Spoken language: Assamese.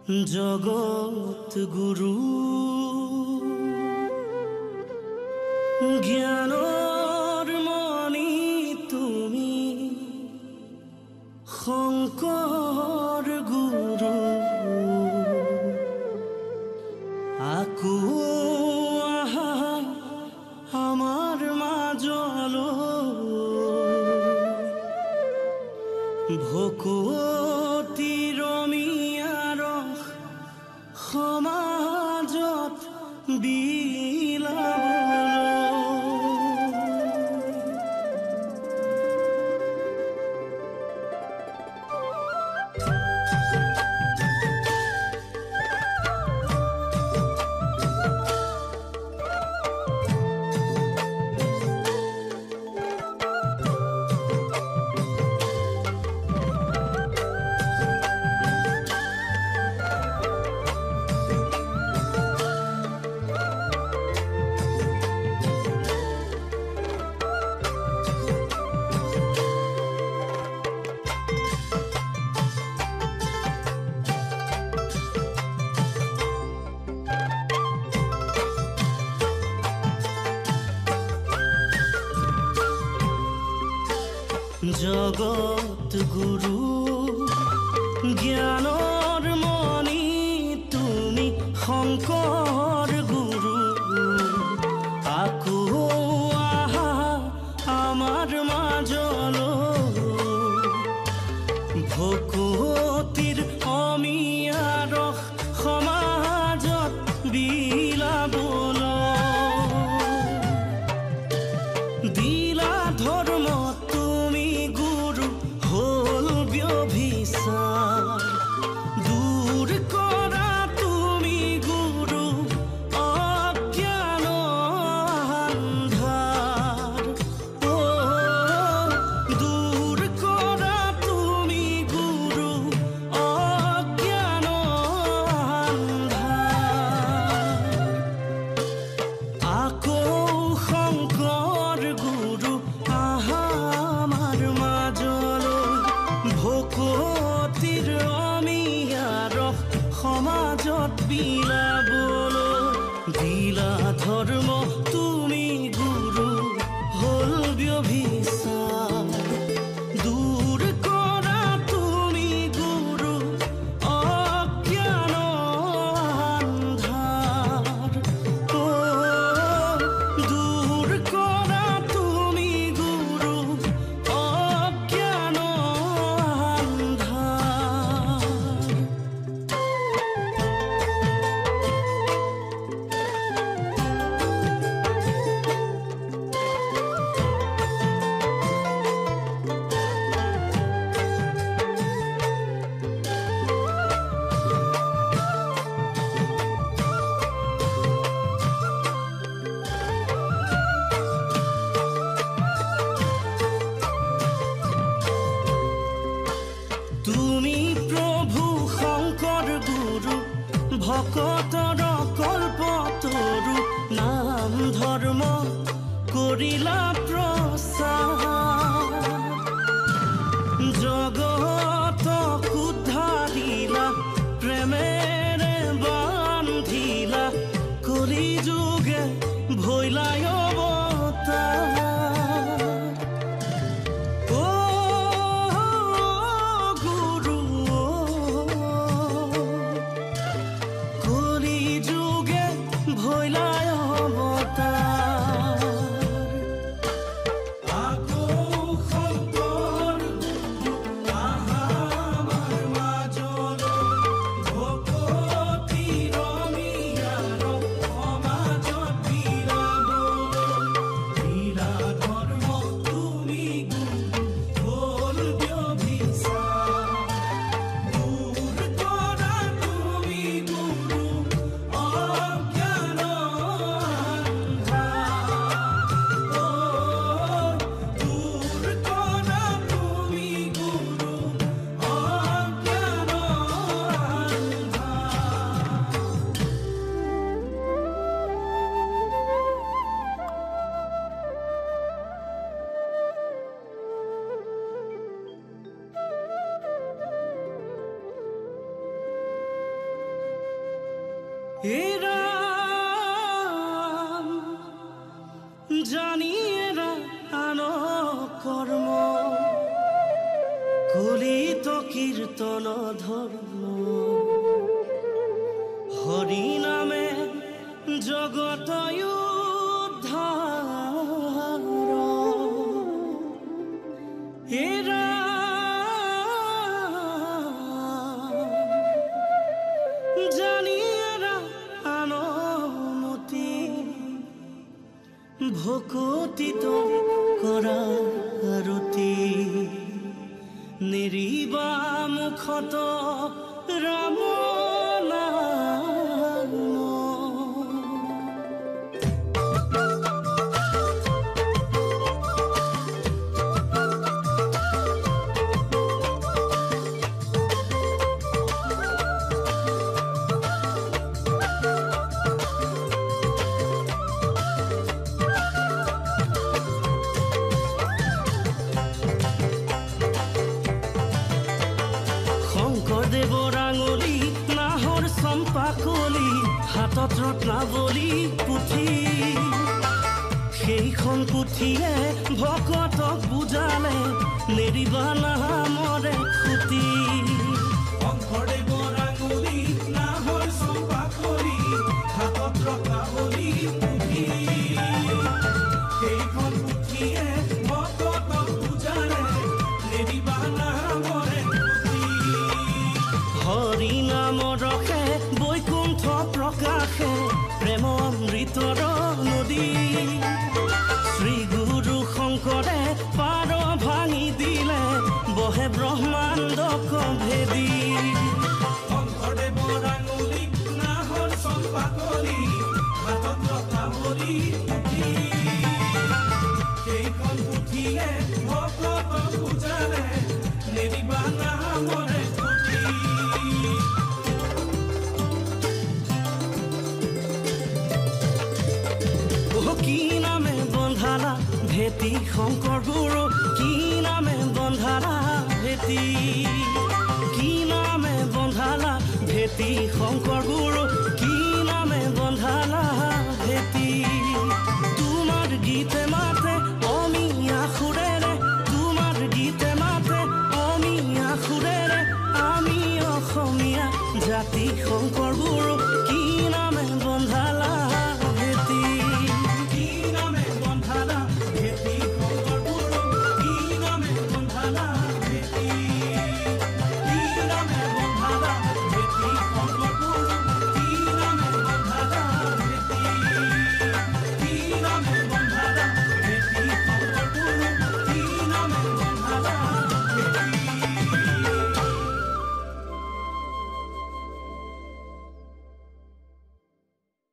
জগত গুৰু জ্ঞানৰ মণি তুমি শংকৰ গুৰু আকো আহা আমাৰ মাজলৈ ভকতি ৰমিয়াৰ সমাজত বিলাবলৈ জগত গুৰু জ্ঞানৰ মণি তুমি শংকৰ গুৰু আকো আহা আমাৰ মাজলৈ ভকতিৰ অমিয়াৰ সমাজত বিলাবলৈ দিলা ধৰ্ম দূৰ কৰা তুমি গুৰু অজ্ঞান আন্ধাৰ দূৰ কৰা তুমি গুৰু অজ্ঞান আন্ধাৰ আকৌ শংকৰ গুৰু আহা আমাৰ মাজলৈ ভকতিৰ অমিয়াৰ সমাজত বিলাবলৈ দিলা ধৰ্ম তুমি গুৰু হল ব্যভিচাৰ দূৰ কৰা তুমি গুৰু অজ্ঞান আন্ধাৰ দূৰ কৰা তুমি গুৰু অজ্ঞান তুমি প্ৰভু শংকৰ গুৰু ভকতৰ কল্পতৰু নাম ধৰ্ম কৰিলা প্ৰচাৰ জগতক উদ্ধাৰিলা প্ৰেমেৰে বান্ধিলা কলি যুগে ভৈলাই অৱতাৰ ভৈলাই অৱতাৰ আকৌ শংকৰ আহা আমাৰ মাজলৈ ভকতি ৰমিয়াৰ সমাজত বিলাবলৈ হে ৰাম জানিয়েৰা আনো কৰ্ম কলিত কীৰ্তন ধৰ্ম হৰি নামে জগত উদ্ধাৰ হে ৰাম জানিয়েৰা আনমতি ভকতিত কৰাৰতি নেৰিবা মুখত ৰাম নাম শংকৰদেৱৰ আঙুলি নাহৰ চম্পাকলি হাতত ৰত্নাৱলী পুথি সেইখন পুথিয়ে ভকতক বুজালে নেৰিবা নামৰে খুটি শংকৰদেৱৰ আঙুলি নাহৰ চম্পাকলি হাতত ৰত্নাৱলী পুথি সেইখন পুথিয়ে ভকতক বুজালে নেৰিবা নামৰে হৰি নাম ৰখে বৈকুণ্ঠ প্ৰকাশে প্ৰেম অমৃতৰ নদী শ্ৰী গুৰু শংকৰে পাৰ ভাঙি দিলে বহে ব্ৰহ্মাণ্ডক ভেদী শংকৰদেৱৰ আঙুলি নাহৰ চম্পাকলি হাতত ৰত্নাৱলী পুথি সেইখন পুথিয়ে ভকতক বুজালে নেৰিবা নামৰে কি নামে বন্ধালা ভেটি শংকৰ গুৰু কি নামে বন্ধালা ভেটি কি নামে বন্ধালা ভেটি শংকৰ গুৰু কি নামে বন্ধালা ভেটি তোমাৰ গীতে মাতে অমিয়া সুৰেৰে তোমাৰ গীতে মাতে অমিয়া সুৰেৰে আমি অসমীয়া জাতি শংকৰ গুৰু